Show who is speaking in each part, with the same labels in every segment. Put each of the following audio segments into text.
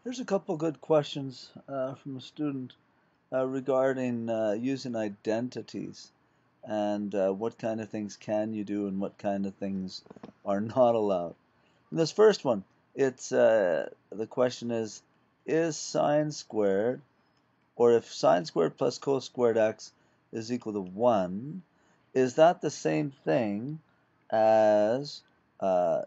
Speaker 1: Here's a couple good questions from a student regarding using identities and what kind of things can you do and what kind of things are not allowed. In this first one, it's the question is sine squared, or if sine squared plus cos squared x is equal to 1, is that the same thing as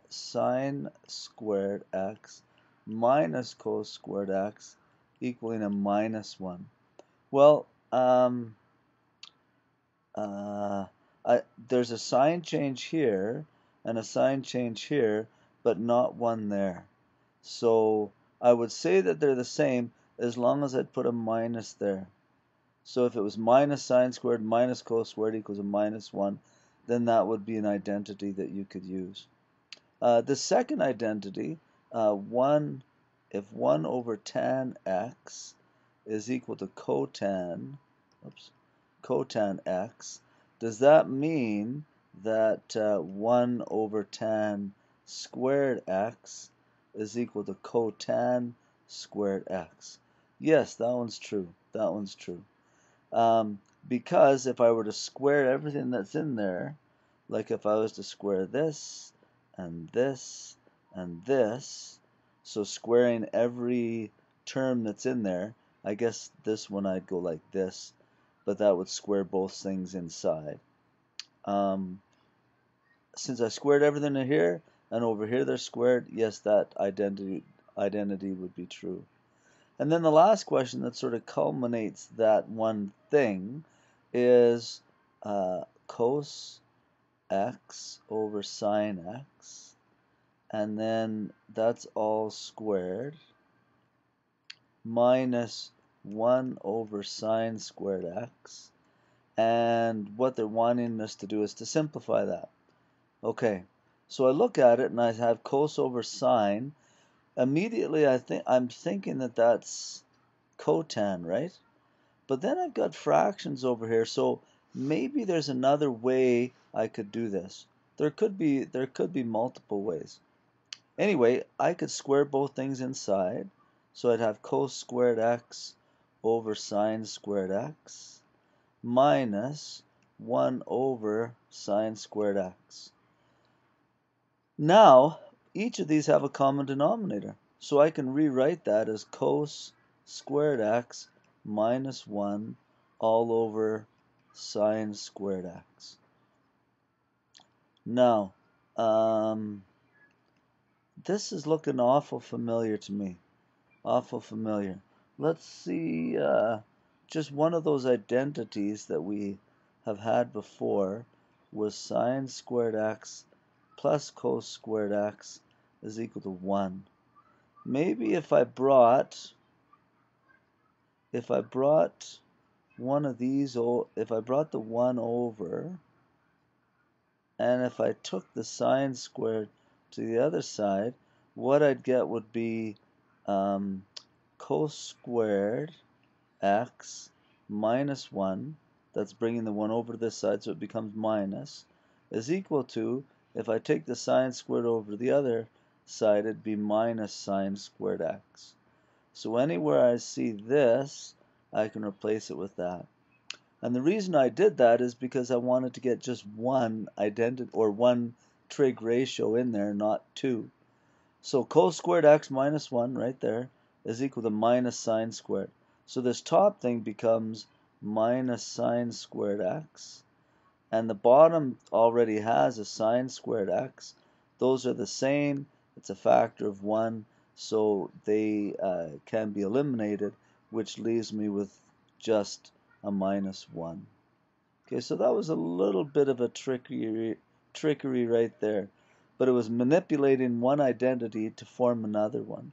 Speaker 1: sine squared x minus cos squared x equaling a minus 1? Well, uh, there's a sign change here and a sign change here, but not one there. So I would say that they're the same as long as I'd put a minus there. So if it was minus sine squared minus cos squared equals a minus 1, then that would be an identity that you could use. The second identity, if 1 over tan x is equal to cotan x, does that mean that 1 over tan squared x is equal to cotan squared x? Yes, that one's true. That one's true. Because if I were to square everything that's in there, like if I was to square this and this and this, so squaring every term that's in there, I guess this one I'd go like this, but that would square both things inside. Since I squared everything in here and over here they're squared, yes, that identity would be true. And then the last question that sort of culminates that one thing is cos x over sine x, and then that's all squared, minus 1 over sine squared x, and what they're wanting us to do is to simplify that. Okay, so I look at it and I have cos over sine. Immediately I'm thinking that that's cotan, right? But then I've got fractions over here, so maybe there's another way I could do this. There could be multiple ways. Anyway, I could square both things inside, so I'd have cos squared x over sine squared x minus 1 over sine squared x. Now, each of these have a common denominator, so I can rewrite that as cos squared x minus 1 all over sine squared x. Now, this is looking awful familiar to me. Awful familiar. Let's see just one of those identities that we have had before was sine squared x plus cos squared x is equal to 1. Maybe if I brought one of these, if I brought the 1 over, and if I took the sine squared to the other side, what I'd get would be cos squared x minus 1, that's bringing the 1 over to this side so it becomes minus, is equal to, if I take the sine squared over to the other side, it'd be minus sine squared x. So anywhere I see this, I can replace it with that. And the reason I did that is because I wanted to get just one identity or one trig ratio in there, not two. So cos squared x minus 1 right there is equal to minus sine squared. So this top thing becomes minus sine squared x. And the bottom already has a sine squared x. Those are the same. It's a factor of 1. So they can be eliminated, which leaves me with just a minus 1. Okay, so that was a little bit of a trickery right there. But it was manipulating one identity to form another one.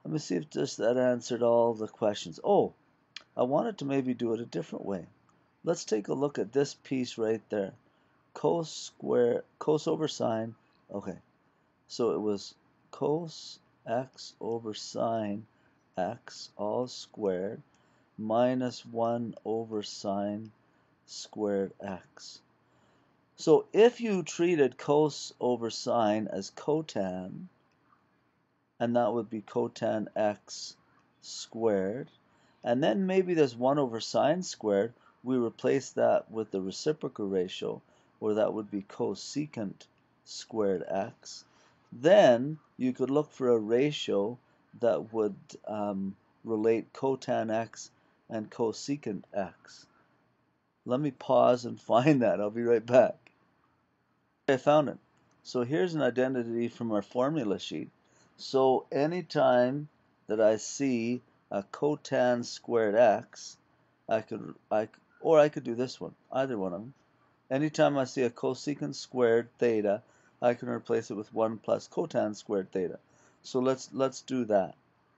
Speaker 1: Let me see if just that answered all the questions. Oh, I wanted to maybe do it a different way. Let's take a look at this piece right there. Cos over sine. Okay, so it was cos x over sine x all squared minus 1 over sine squared x. So if you treated cos over sine as cotan, and that would be cotan x squared. And then maybe there's 1 over sine squared. We replace that with the reciprocal ratio, where that would be cosecant squared x. Then you could look for a ratio that would relate cotan x and cosecant x. Let me pause and find that. I'll be right back. I found it. So here's an identity from our formula sheet. So anytime that I see a cotan squared x, I could do this one, either one of them. Anytime I see a cosecant squared theta, I can replace it with 1 plus cotan squared theta. So let's do that.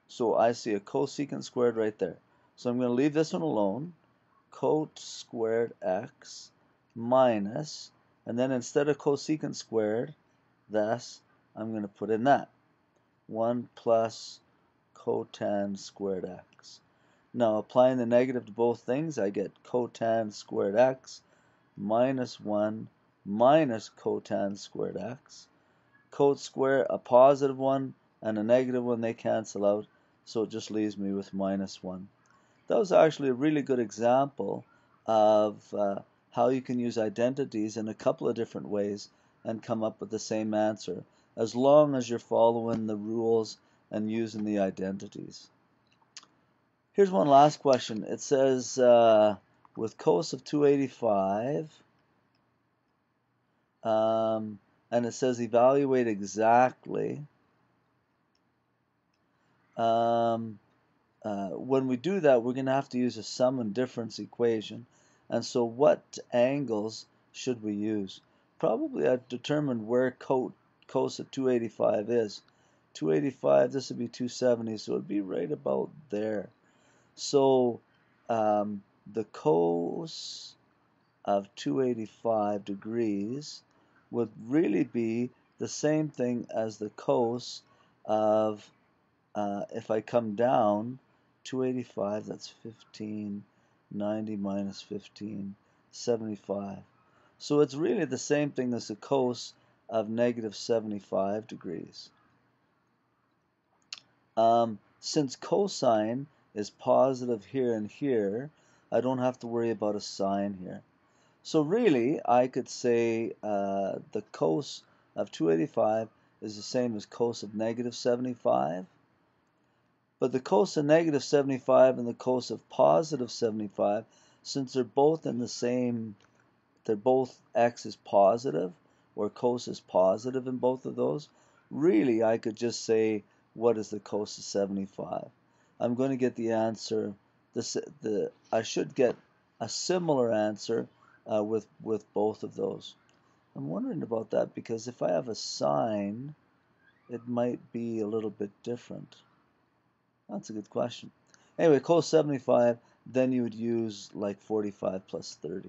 Speaker 1: So I see a cosecant squared right there. So I'm going to leave this one alone. Cot squared x minus, and then instead of cosecant squared, thus I'm going to put in that 1 plus cotan squared x. Now applying the negative to both things, I get cotan squared x minus 1 minus cotan squared x. Cot square, a positive one and a negative one, they cancel out, so it just leaves me with minus 1. That was actually a really good example of how you can use identities in a couple of different ways and come up with the same answer, as long as you're following the rules and using the identities. Here's one last question. It says, with cos of 285, and it says evaluate exactly. When we do that, we're going to have to use a sum and difference equation. And so what angles should we use? Probably I've determined where cos of 285 is. 285, this would be 270, so it would be right about there. So the cos of 285 degrees would really be the same thing as the cos of, if I come down, 285, that's 1590 minus 1575. So it's really the same thing as the cos of negative 75 degrees. Since cosine is positive here and here, I don't have to worry about a sine here. So really, I could say the cos of 285 is the same as cos of negative 75. But the cos of negative 75 and the cos of positive 75, since they're both in the same, they're both x is positive, or cos is positive in both of those, really I could just say, what is the cos of 75? I'm going to get the answer, I should get a similar answer with both of those. I'm wondering about that because if I have a sine, it might be a little bit different. That's a good question. Anyway, cos 75, then you would use like 45 plus 30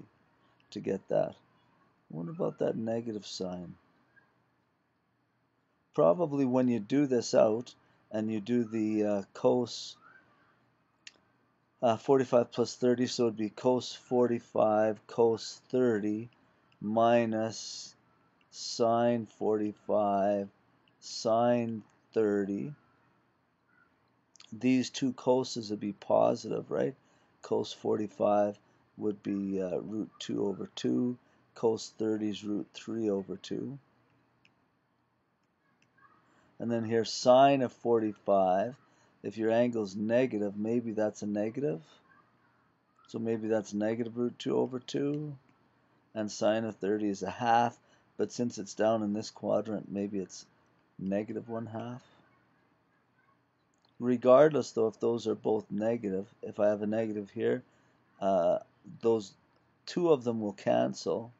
Speaker 1: to get that. What about that negative sign? Probably when you do this out and you do the cos 45 plus 30, so it would be cos 45 cos 30 minus sine 45 sine 30. These two coses would be positive, right? Cos 45 would be root 2 over 2. Cos 30 is root 3 over 2. And then here sine of 45. If your angle is negative, maybe that's a negative. So maybe that's negative root 2 over 2. And sine of 30 is a half. But since it's down in this quadrant, maybe it's negative 1/2. Regardless, though, if those are both negative, if I have a negative here, those two of them will cancel,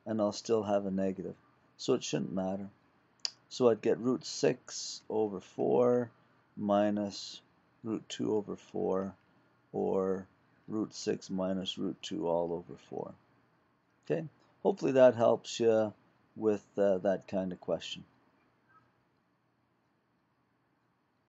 Speaker 1: and I'll still have a negative. So it shouldn't matter. So I'd get root 6 over 4 minus root 2 over 4, or root 6 minus root 2 all over 4. Okay, hopefully that helps you with that kind of question.